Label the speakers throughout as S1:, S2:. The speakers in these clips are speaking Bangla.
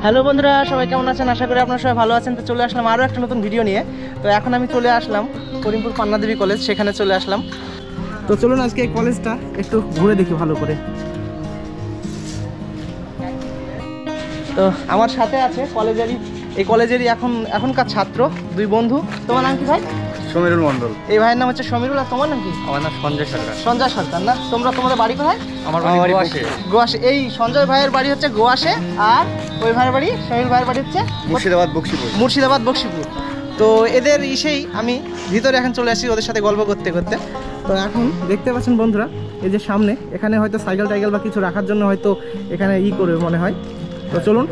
S1: হ্যালো বন্ধুরা, সবাই কেমন আছেন? আশা করি আপনারা সবাই ভালো আছেন। তো চলে আসলাম আরও একটা নতুন ভিডিও নিয়ে। তো এখন আমি চলে আসলাম করিমপুর পান্নাদেবী কলেজ, সেখানে চলে আসলাম। তো চলুন আজকে এই কলেজটা একটু ঘুরে দেখি ভালো করে। তো আমার সাথে আছে এই কলেজেরই এখনকার ছাত্র দুই বন্ধু। তোমার নাম কি ভাই?
S2: সমীরুল মণ্ডল।
S1: এই ভাইয়ের নাম হচ্ছে সমীরুল, আর তোমার নাম কি?
S2: আমার নাম সঞ্জয় সরকার।
S1: সঞ্জয় সরকার না? তোমাদের বাড়ি কোথায়?
S2: আমার বাড়ি
S1: গোয়াশে। এই সঞ্জয় ভাইয়ের বাড়ি হচ্ছে গোয়াশে, আর ওই ভাইয়ের বাড়ি, সমীর ভাইয়ের বাড়ি হচ্ছে মুর্শিদাবাদ বক্সিপুর। তো এদের আমি ভিতরে এখন চলে আসি ওদের সাথে গল্প করতে করতে। তো এখন দেখতে পাচ্ছেন বন্ধুরা, এই যে সামনে এখানে হয়তো সাইকেল টাইকেল বা কিছু রাখার জন্য হয়তো এখানে করবে মনে হয়। তো চলুন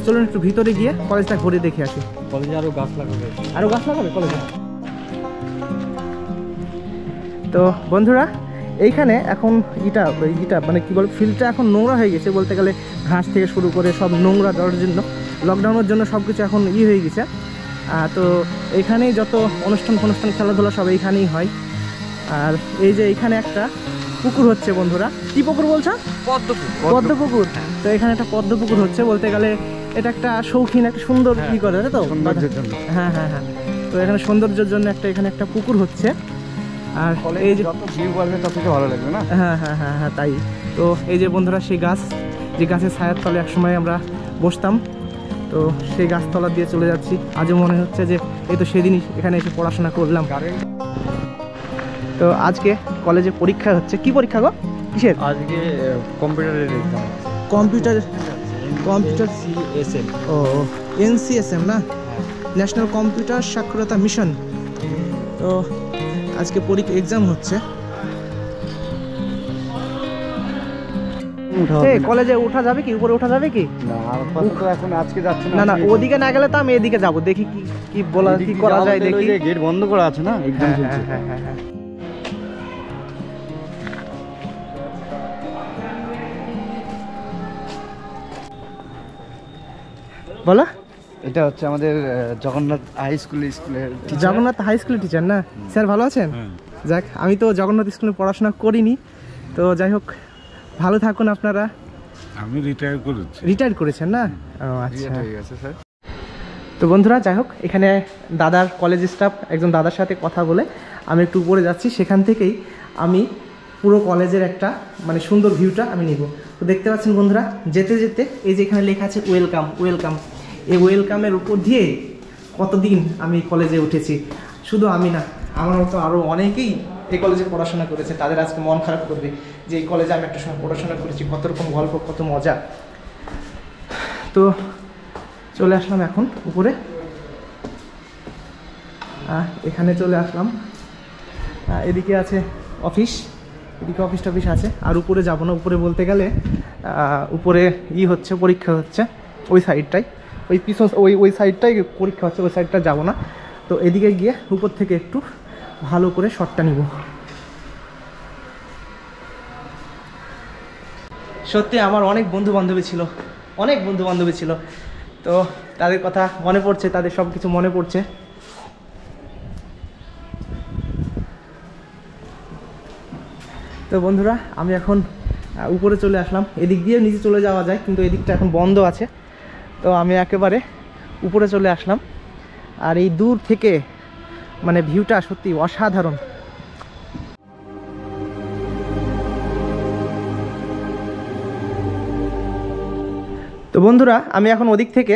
S1: চলুন একটু ভিতরে গিয়ে কলেজটা ঘুরে দেখে আসি।
S2: কলেজে আরো গাছ লাগাবে
S1: কলেজে। তো বন্ধুরা, এইখানে এখন মানে কি বল, ফিল্ডটা এখন নোংরা হয়ে গেছে বলতে গেলে। ঘাস থেকে শুরু করে সব নোংরা দেওয়ার জন্য, লকডাউনের জন্য সব কিছু এখন হয়ে গেছে। তো এইখানেই যত অনুষ্ঠান খেলাধুলা সব এইখানেই হয়। আর এই যে এইখানে একটা পুকুর হচ্ছে বন্ধুরা। কি পুকুর বলছো? পদ্ম পুকুর। তো এখানে একটা পদ্ম পুকুর হচ্ছে বলতে গেলে। এটা একটা শৌখিন, একটা সুন্দর কি করে তো সৌন্দর্যের জন্য। হ্যাঁ। তো এখানে সৌন্দর্যের জন্য এখানে একটা পুকুর হচ্ছে। আর এই যে
S2: ভালো লাগবে না?
S1: হ্যাঁ তাই। তো এই যে বন্ধুরা, সেই গাছ, যে গাছের ছায়ার তলে একসময় আমরা বসতাম, তো সেই গাছতলা দিয়ে চলে যাচ্ছি। আজও মনে হচ্ছে যে এই তো সেদিনই এখানে এসে পড়াশোনা করলাম। তো আজকে কলেজে পরীক্ষা হচ্ছে। কি পরীক্ষা গো? কিসের?
S2: আজকে কম্পিউটারের এক্সাম।
S1: Computer CSM। ও NCSM না, ন্যাশনাল কম্পিউটার সাক্ষরতা মিশন। তো আজকে এক্সাম হচ্ছে। কলেজে উঠা যাবে কি? উপরে উঠা যাবে কি?
S2: এখন আজকে যাচ্ছে
S1: না, ওদিকে না গেলে তো আমি এদিকে যাবো। দেখি কি করা যায়। দেখি
S2: গেট বন্ধ করা আছে না, এক্সাম চলছে।
S1: হ্যাঁ। বলো।
S2: এটা হচ্ছে আমাদের জগন্নাথ হাই স্কুলের
S1: জগন্নাথ হাই স্কুলের টিচার না? স্যার ভালো আছেন? যাক, আমি তো জগন্নাথ স্কুলে পড়াশোনা করিনি। তো যাই হোক, ভালো থাকুন আপনারা।
S2: আমি
S1: রিটায়ার করেছেন না? আচ্ছা। তো বন্ধুরা, যাই হোক, এখানে দাদার কলেজ স্টাফ একজন দাদার সাথে কথা বলে আমি একটু উপরে যাচ্ছি। সেখান থেকেই আমি পুরো কলেজের একটা মানে সুন্দর ভিউটা আমি নিব। তো দেখতে পাচ্ছেন বন্ধুরা, যেতে যেতে এই যে এখানে লেখা আছে ওয়েলকাম। এই ওয়েলকামের উপর দিয়ে কতদিন আমি কলেজে উঠেছি। শুধু আমি না, আমার মতো আরও অনেকেই এই কলেজে পড়াশোনা করেছে। তাদের আজকে মন খারাপ করবে যে এই কলেজে আমি একটা সময় পড়াশোনা করেছি, কত রকম গল্প, কত মজা। তো চলে আসলাম এখন উপরে। এখানে চলে আসলাম। এদিকে আছে অফিস, এদিকে অফিস টফিস আছে। আর উপরে যাব না, উপরে বলতে গেলে উপরে হচ্ছে, পরীক্ষা হচ্ছে ওই সাইডটাই, ওই পিছন ওই সাইডটাই পরীক্ষা হচ্ছে, ওই সাইডটা যাব না। তো এদিকে গিয়ে উপর থেকে একটু ভালো করে শটটা নিব। সত্যি আমার অনেক বন্ধু বান্ধবী ছিল, তো তাদের কথা মনে পড়ছে, তাদের সব কিছু মনে পড়ছে। তো বন্ধুরা, আমি এখন উপরে চলে আসলাম। এদিক দিয়ে নিচে চলে যাওয়া যায়, কিন্তু এদিকটা এখন বন্ধ আছে। তো আমি একেবারে উপরে চলে আসলাম। আর এই দূর থেকে মানে ভিউটা সত্যি অসাধারণ। তো বন্ধুরা, আমি এখন ওদিক থেকে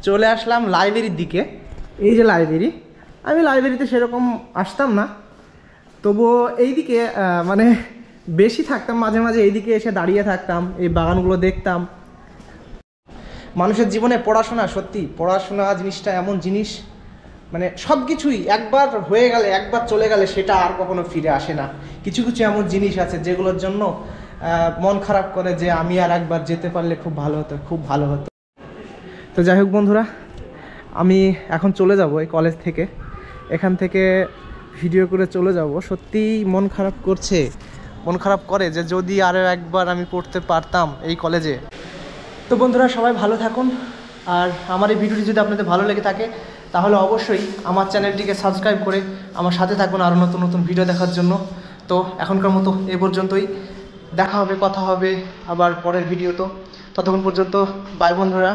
S1: চলে আসলাম লাইব্রেরির দিকে। এই যে লাইব্রেরি, আমি লাইব্রেরিতে সেরকম আসতাম না, তবুও এইদিকে মানে বেশি থাকতাম। মাঝে মাঝে এইদিকে এসে দাঁড়িয়ে থাকতাম, এই বাগানগুলো দেখতাম। মানুষের জীবনে পড়াশোনা জিনিসটা এমন জিনিস, মানে সব কিছুই একবার হয়ে গেলে, একবার চলে গেলে সেটা আর কখনো ফিরে আসে না। কিছু এমন জিনিস আছে যেগুলোর জন্য মন খারাপ করে যে আমি আর একবার যেতে পারলে খুব ভালো হতো। তো যাই হোক বন্ধুরা, আমি এখন চলে যাব এই কলেজ থেকে। এখান থেকে ভিডিও করে চলে যাব। সত্যিই মন খারাপ করে যে যদি আরও একবার আমি পড়তে পারতাম এই কলেজে। তো বন্ধুরা, সবাই ভালো থাকুন। আর আমার এই ভিডিওটি যদি আপনাদের ভালো লেগে থাকে তাহলে অবশ্যই আমার চ্যানেলটিকে সাবস্ক্রাইব করে আমার সাথে থাকুন আরও নতুন ভিডিও দেখার জন্য। তো এখনকার মতো এ পর্যন্তই। দেখা হবে, কথা হবে আবার পরের ভিডিও। তো ততক্ষণ পর্যন্ত বাই বন্ধুরা।